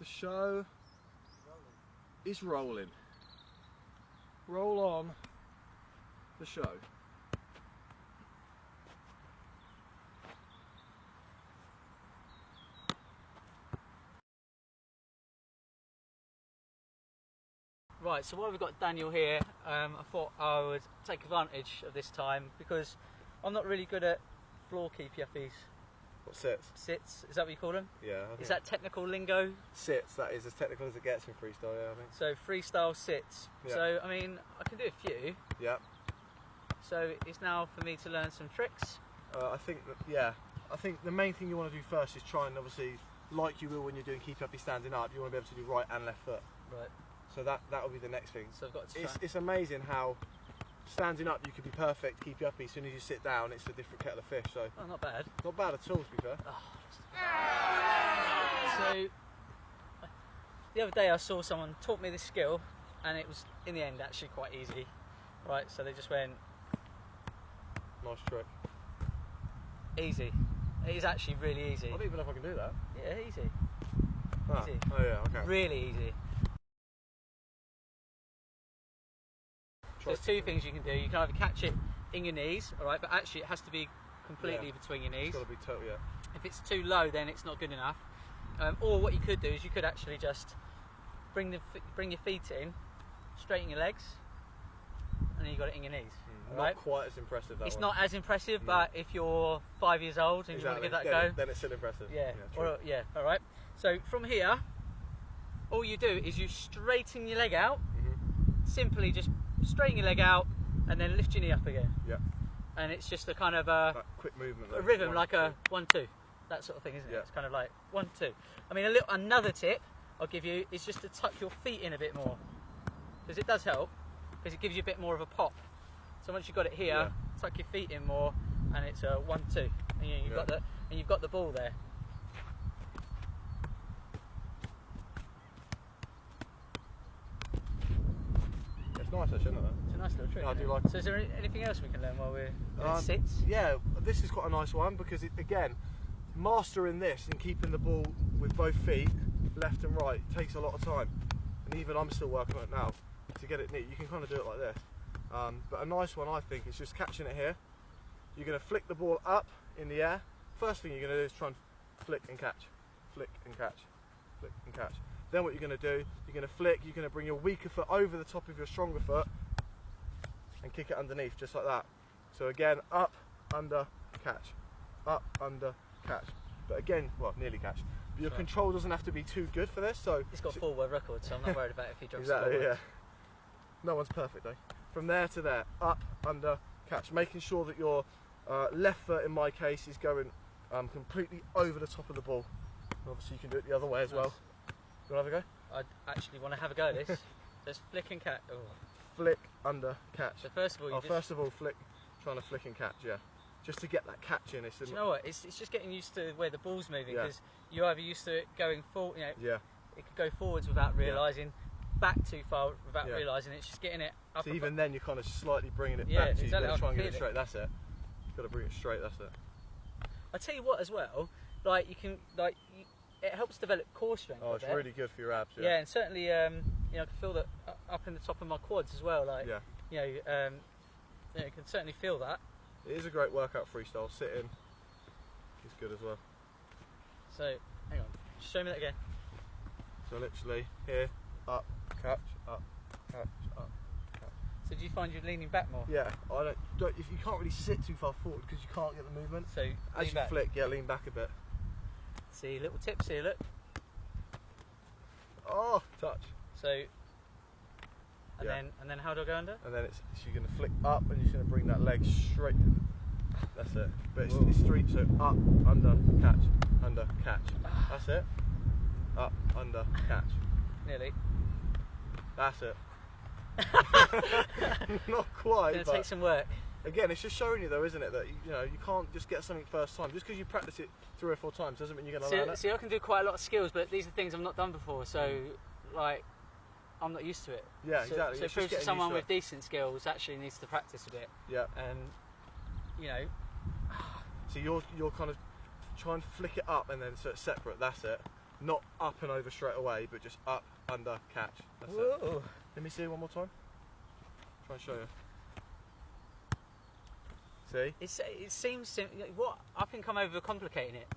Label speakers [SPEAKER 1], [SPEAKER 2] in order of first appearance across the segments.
[SPEAKER 1] show is rolling. Roll on the show.
[SPEAKER 2] Right, so while we've got Daniel here, I thought I would take advantage of this time because I'm not really good at floor keepy uppies.
[SPEAKER 1] What sits?
[SPEAKER 2] Sits, is that what you call them?
[SPEAKER 1] Yeah.
[SPEAKER 2] Is that technical lingo?
[SPEAKER 1] Sits, that is as technical as it gets in freestyle, yeah, I think.
[SPEAKER 2] So freestyle sits.
[SPEAKER 1] Yeah.
[SPEAKER 2] So, I mean, I can do a few.
[SPEAKER 1] Yeah.
[SPEAKER 2] So it's now for me to learn some tricks.
[SPEAKER 1] I think that, yeah. I think the main thing you want to do first is try and obviously, like you will when you're doing keep uppy standing up, you want to be able to do right and left foot.
[SPEAKER 2] Right.
[SPEAKER 1] So that will be the next thing.
[SPEAKER 2] So I've got to
[SPEAKER 1] it's amazing how standing up you could be perfect, keep you uppy. As soon as you sit down, it's a different kettle of fish. So
[SPEAKER 2] oh, not bad.
[SPEAKER 1] Not bad at all, to be fair.
[SPEAKER 2] Oh, so the other day I saw someone taught me this skill, and it was in the end actually quite easy. Right, so they just went
[SPEAKER 1] nice trick.
[SPEAKER 2] Easy. It is actually really easy.
[SPEAKER 1] I don't even know if I can do that.
[SPEAKER 2] Yeah, easy.
[SPEAKER 1] Ah.
[SPEAKER 2] Easy.
[SPEAKER 1] Oh yeah, okay.
[SPEAKER 2] Really easy. There's two things you can do. You can either catch it in your knees, all right, but actually it has to be completely between your knees.
[SPEAKER 1] It's got to be total, yeah.
[SPEAKER 2] If it's too low, then it's not good enough. Or what you could do is you could actually just bring your feet in, straighten your legs, and then you got it in your knees.
[SPEAKER 1] Not quite as impressive.
[SPEAKER 2] It's not as impressive, but if you're 5 years old and you want to give that a go,
[SPEAKER 1] then it's still impressive.
[SPEAKER 2] Yeah. Yeah. All right. So from here, all you do is you straighten your leg out. Simply just straighten your leg out and then lift your knee up again.
[SPEAKER 1] Yeah.
[SPEAKER 2] And it's just a kind of a
[SPEAKER 1] quick movement.
[SPEAKER 2] A rhythm, like a 1-2, that sort of thing, isn't it?
[SPEAKER 1] Yeah.
[SPEAKER 2] It's kind of like 1-2. I mean, another tip I'll give you is just to tuck your feet in a bit more, because it does help, because it gives you a bit more of a pop. So once you've got it here, tuck your feet in more, and it's a 1-2, and you've got the ball there.
[SPEAKER 1] It's nice, actually, isn't it?
[SPEAKER 2] It's a nice little trick.
[SPEAKER 1] I do like it.
[SPEAKER 2] So is there anything else we can learn while we're doing sits?
[SPEAKER 1] Yeah, this is quite a nice one because again, mastering this and keeping the ball with both feet, left and right, takes a lot of time. And even I'm still working on it now to get it neat. You can kind of do it like this. But a nice one, I think, is just catching it here. You're going to flick the ball up in the air. First thing you're going to do is try and flick and catch. Flick and catch. Flick and catch. Then what you're going to do, you're going to flick, you're going to bring your weaker foot over the top of your stronger foot and kick it underneath, just like that. So again, up, under, catch. Up, under, catch. But again, well, nearly catch. But your control doesn't have to be too good for this. So
[SPEAKER 2] it's got 4 world record, so I'm not worried about if he drops
[SPEAKER 1] exactly, yeah. No one's perfect though. From there to there, up, under, catch. Making sure that your left foot, in my case, is going completely over the top of the ball. And obviously you can do it the other way as well. You want to have a go?
[SPEAKER 2] I actually want to have a go at this. Just flick and catch. Oh.
[SPEAKER 1] Flick, under, catch.
[SPEAKER 2] So first of all,
[SPEAKER 1] first of all, flick, trying to flick and catch, yeah. Just to get that catch in.
[SPEAKER 2] Do you know what? It's just getting used to where the ball's moving, because you're either used to it going forward, you know, it could go forwards without realising, back too far without realising. It's just getting it up.
[SPEAKER 1] So even then, you're kind of slightly bringing it back. So you've got to try and get it straight. That's it. You've got to bring it straight. That's it.
[SPEAKER 2] I tell you what, as well, like you can it helps develop core strength.
[SPEAKER 1] Oh, it's really good for your abs. Yeah,
[SPEAKER 2] yeah, and certainly, you know, I can feel that up in the top of my quads as well. Like, you know, you can certainly feel that.
[SPEAKER 1] It is a great workout, freestyle. Sitting is good as well.
[SPEAKER 2] So, hang on, just show me that again.
[SPEAKER 1] So literally here, up, catch, up, catch, up, catch.
[SPEAKER 2] So do you find you're leaning back more?
[SPEAKER 1] Yeah, if you can't really sit too far forward because you can't get the movement.
[SPEAKER 2] So
[SPEAKER 1] as you flick, lean back a bit.
[SPEAKER 2] See, little tips here, look.
[SPEAKER 1] Oh, touch.
[SPEAKER 2] So, and then how do I go under?
[SPEAKER 1] And then you're going to flick up and you're going to bring that leg straight. That's it. But it's straight, so up, under, catch. That's it. Up, under, catch.
[SPEAKER 2] Nearly.
[SPEAKER 1] That's it. Not quite.
[SPEAKER 2] It's going to take some work.
[SPEAKER 1] Again, it's just showing you though, isn't it, that you know you can't just get something first time. Just because you practice it 3 or 4 times doesn't mean you're going to learn it.
[SPEAKER 2] See, I can do quite a lot of skills, but these are things I've not done before, so like I'm not used to it.
[SPEAKER 1] Yeah, exactly.
[SPEAKER 2] So it proves that someone with decent skills actually needs to practice a bit.
[SPEAKER 1] Yeah.
[SPEAKER 2] You know.
[SPEAKER 1] So you're kind of try and flick it up and then so it's separate. That's it. Not up and over straight away, but just up, under, catch. That's
[SPEAKER 2] Whoa.
[SPEAKER 1] it. Let me see it one more time. Try and show you. See?
[SPEAKER 2] It seems what I think I'm overcomplicating it.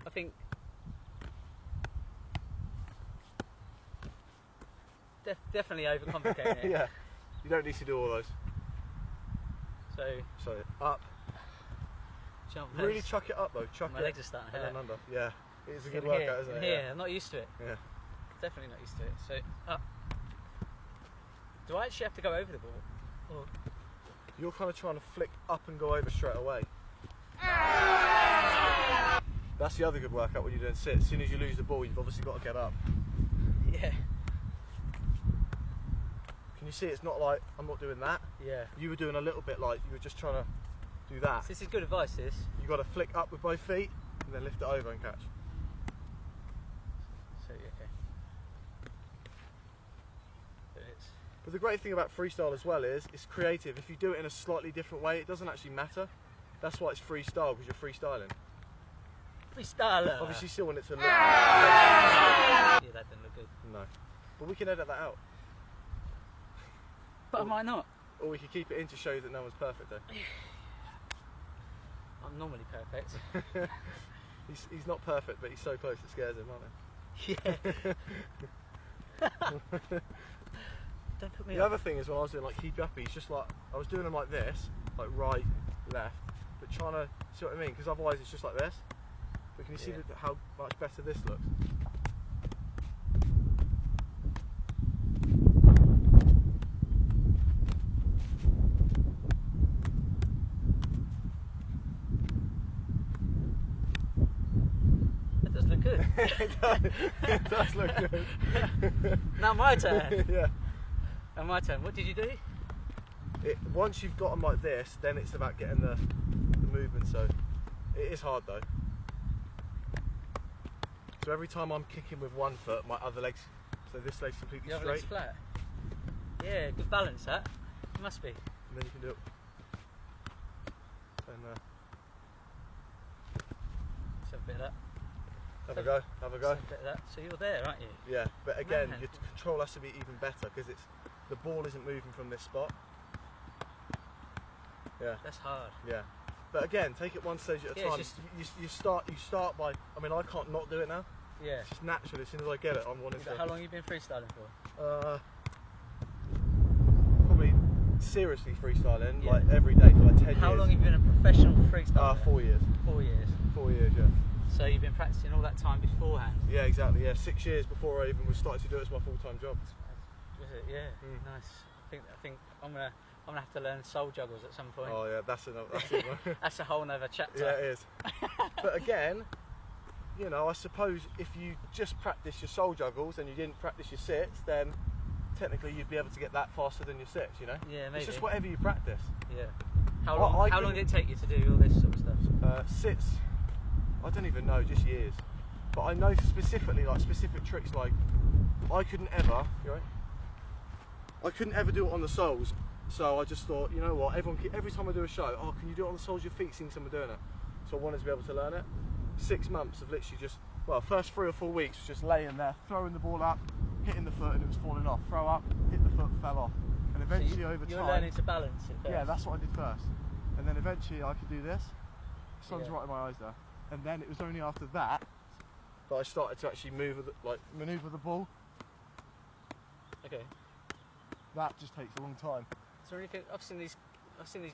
[SPEAKER 2] I think definitely overcomplicating it.
[SPEAKER 1] Yeah. You don't need to do all those.
[SPEAKER 2] So
[SPEAKER 1] up.
[SPEAKER 2] jump.
[SPEAKER 1] Really chuck it up though. Chuck
[SPEAKER 2] My
[SPEAKER 1] it.
[SPEAKER 2] legs are starting to hurt.
[SPEAKER 1] And then under. Yeah. It's a good
[SPEAKER 2] In
[SPEAKER 1] workout,
[SPEAKER 2] here,
[SPEAKER 1] isn't
[SPEAKER 2] in
[SPEAKER 1] it?
[SPEAKER 2] here.
[SPEAKER 1] Yeah.
[SPEAKER 2] I'm not used to it.
[SPEAKER 1] Yeah.
[SPEAKER 2] Definitely not used to it. So up. Do I actually have to go over the ball? Or
[SPEAKER 1] You're kind of trying to flick up and go over straight away. That's the other good workout when you're doing sit. As soon as you lose the ball, you've obviously got to get up.
[SPEAKER 2] yeah.
[SPEAKER 1] Can you see it's not like I'm not doing that?
[SPEAKER 2] Yeah.
[SPEAKER 1] You were doing a little bit like you were just trying to do that.
[SPEAKER 2] So this is good advice, this.
[SPEAKER 1] You've got to flick up with both feet and then lift it over and catch.
[SPEAKER 2] So, okay. So it's,
[SPEAKER 1] But the great thing about freestyle as well is it's creative. If you do it in a slightly different way, it doesn't actually matter. That's why it's freestyle, because you're freestyling.
[SPEAKER 2] freestyler.
[SPEAKER 1] Obviously, you still want it to look.
[SPEAKER 2] Yeah, that didn't look good.
[SPEAKER 1] No. But we can edit that out.
[SPEAKER 2] But I might not.
[SPEAKER 1] Or we could keep it in to show you that no one's perfect though.
[SPEAKER 2] I'm normally perfect.
[SPEAKER 1] He's not perfect, but he's so close it scares him, aren't
[SPEAKER 2] Yeah. Don't put me
[SPEAKER 1] The
[SPEAKER 2] up.
[SPEAKER 1] other thing is when I was doing like keep uppy, it's just like I was doing them like this, like right, left, but trying to see what I mean, because otherwise it's just like this. But can you see how much better this looks?
[SPEAKER 2] That does look good.
[SPEAKER 1] It does look good.
[SPEAKER 2] Now my turn.
[SPEAKER 1] Yeah.
[SPEAKER 2] Now my turn. What did you do?
[SPEAKER 1] Once you've got them like this, then it's about getting the movement. So it is hard though. So every time I'm kicking with one foot, my other leg's, so this leg's completely
[SPEAKER 2] The other
[SPEAKER 1] straight.
[SPEAKER 2] leg's flat. Yeah, good balance that. It must be.
[SPEAKER 1] And then you can do it. And
[SPEAKER 2] Let's have a bit of that.
[SPEAKER 1] have a go. Have a go.
[SPEAKER 2] Let's have a bit of that. So you're there, aren't you?
[SPEAKER 1] Yeah, but again,
[SPEAKER 2] Man.
[SPEAKER 1] your control has to be even better because the ball isn't moving from this spot. Yeah.
[SPEAKER 2] That's hard.
[SPEAKER 1] Yeah. But again, take it one stage at a
[SPEAKER 2] Yeah,
[SPEAKER 1] time.
[SPEAKER 2] it's
[SPEAKER 1] You start by. I mean, I can't not do it now.
[SPEAKER 2] Yeah.
[SPEAKER 1] It's just natural. As soon as I get it, I'm wanting to.
[SPEAKER 2] How long have you been freestyling for?
[SPEAKER 1] Probably seriously freestyling,
[SPEAKER 2] Yeah.
[SPEAKER 1] like every day for like 10 years.
[SPEAKER 2] How long have you been a professional freestyler?
[SPEAKER 1] 4 years.
[SPEAKER 2] 4 years.
[SPEAKER 1] 4 years, yeah.
[SPEAKER 2] So you've been practicing all that time beforehand?
[SPEAKER 1] Yeah, exactly. Yeah, 6 years before I even was starting to do it as my full-time job.
[SPEAKER 2] Was it? Yeah. Nice. I think I'm gonna have to learn soul juggles at some point.
[SPEAKER 1] Oh yeah, that's another. That's it.
[SPEAKER 2] That's a whole nother chapter.
[SPEAKER 1] Yeah, it is. But again, you know, I suppose if you just practice your soul juggles and you didn't practice your sits, then technically you'd be able to get that faster than your sits, you know?
[SPEAKER 2] Yeah, maybe.
[SPEAKER 1] It's just whatever you practice.
[SPEAKER 2] Yeah. How long did it take you to do all this sort of stuff?
[SPEAKER 1] Sits, I don't even know, just years. But I know specifically, like specific tricks, like I couldn't ever, you right? I couldn't ever do it on the soles. So I just thought, you know what, every time I do a show, oh, can you do it on the soles of your feet, seeing someone doing it? So I wanted to be able to learn it. 6 months of literally just, well, first 3 or 4 weeks was just laying there, throwing the ball up, hitting the foot and it was falling off. Throw up, hit the foot, fell off. And eventually over time...
[SPEAKER 2] You were learning to balance it first.
[SPEAKER 1] Yeah, that's what I did first. And then eventually I could do this. The sun's
[SPEAKER 2] Yeah.
[SPEAKER 1] right in my eyes there. And then it was only after that I started to actually manoeuvre the ball.
[SPEAKER 2] Okay.
[SPEAKER 1] That just takes a long time.
[SPEAKER 2] Is there anything? I've seen these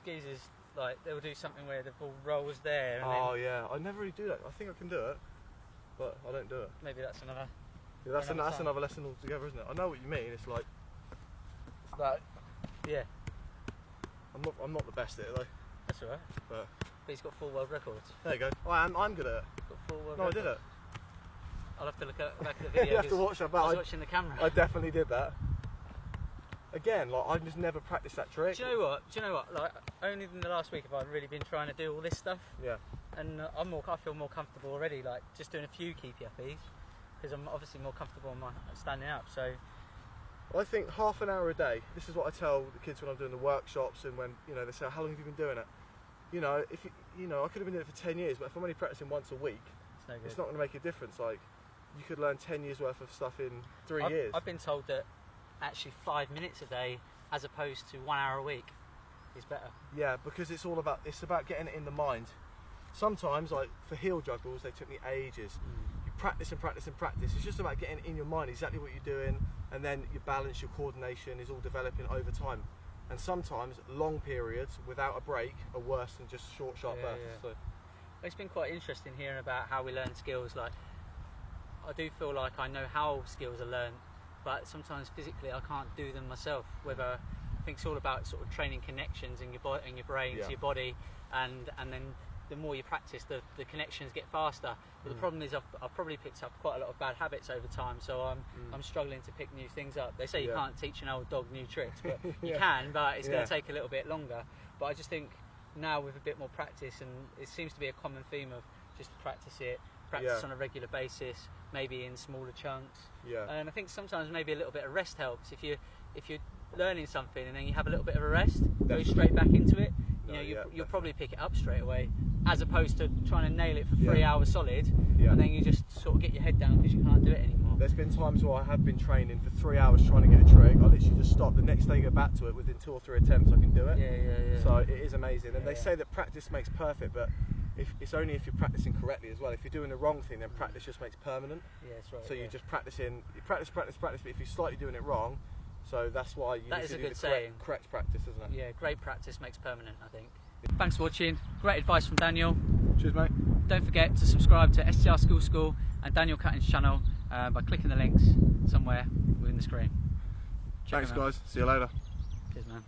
[SPEAKER 2] geezers, like they'll do something where the ball rolls there and
[SPEAKER 1] Oh
[SPEAKER 2] then
[SPEAKER 1] yeah, I never really do that. I think I can do it, but I don't do it.
[SPEAKER 2] maybe that's another.
[SPEAKER 1] Yeah, that's
[SPEAKER 2] Another time.
[SPEAKER 1] another lesson altogether, isn't it? I know what you mean. It's like it's that.
[SPEAKER 2] Yeah.
[SPEAKER 1] I'm not the best at it though.
[SPEAKER 2] That's alright.
[SPEAKER 1] But
[SPEAKER 2] he's got 4 world records.
[SPEAKER 1] there you go. I'm good at it.
[SPEAKER 2] He's got 4 world
[SPEAKER 1] No, I
[SPEAKER 2] records.
[SPEAKER 1] did it.
[SPEAKER 2] I'll have to look back at the video.
[SPEAKER 1] You have to
[SPEAKER 2] 'cause
[SPEAKER 1] watch that
[SPEAKER 2] I was
[SPEAKER 1] back.
[SPEAKER 2] watching the camera.
[SPEAKER 1] I definitely did that. Again, like I've just never practiced that trick.
[SPEAKER 2] Do you know what? Like only in the last week have I really been trying to do all this stuff.
[SPEAKER 1] Yeah.
[SPEAKER 2] And I feel more comfortable already. Like just doing a few keepy uppies because I'm obviously more comfortable on my standing up. So
[SPEAKER 1] I think half an hour a day. This is what I tell the kids when I'm doing the workshops and when they say, "How long have you been doing it?" If I could have been doing it for 10 years, but if I'm only practicing once a week,
[SPEAKER 2] it's no good.
[SPEAKER 1] it's not going to make a difference. Like, you could learn 10 years worth of stuff in 3 years.
[SPEAKER 2] I've been told that actually 5 minutes a day as opposed to 1 hour a week is better.
[SPEAKER 1] Yeah, because it's about getting it in the mind. Sometimes, like for heel juggles, they took me ages. You practice and practice and practice. It's just about getting in your mind exactly what you're doing, and then your balance, your coordination is all developing over time. And sometimes long periods without a break are worse than just short, sharp bursts.
[SPEAKER 2] So it's been quite interesting hearing about how we learn skills. Like, I do feel like I know how skills are learned, but sometimes physically I can't do them myself. Whether I think it's all about sort of training connections in your body, in your brain to your body, and then the more you practice, the connections get faster. But the problem is I've probably picked up quite a lot of bad habits over time, so I'm struggling to pick new things up. They say you can't teach an old dog new tricks, but you can, but it's going to take a little bit longer. But I just think now with a bit more practice, and it seems to be a common theme of just practice on a regular basis, maybe in smaller chunks. And I think sometimes maybe a little bit of rest helps. If you're learning something and then you have a little bit of a rest, go straight back into it. You'll probably pick it up straight away, as opposed to trying to nail it for 3 hours solid, and then you just sort of get your head down because you can't do it anymore.
[SPEAKER 1] There's been times where I have been training for 3 hours trying to get a trick. I literally just stop. The next day, go back to it. Within 2 or 3 attempts, I can do it. So it is amazing. And they say that practice makes perfect, but it's only if you're practicing correctly as well. If you're doing the wrong thing, then practice just makes permanent.
[SPEAKER 2] Yeah, that's right.
[SPEAKER 1] So you're just practicing, you practice, but if you're slightly doing it wrong, so that's why you need to do the correct practice, isn't it?
[SPEAKER 2] Yeah, great practice makes permanent, I think. Thanks for watching. Great advice from Daniel.
[SPEAKER 1] Cheers, mate.
[SPEAKER 2] Don't forget to subscribe to STR School and Daniel Cutting's channel by clicking the links somewhere within the screen.
[SPEAKER 1] Thanks, guys. See you later.
[SPEAKER 2] Cheers, man.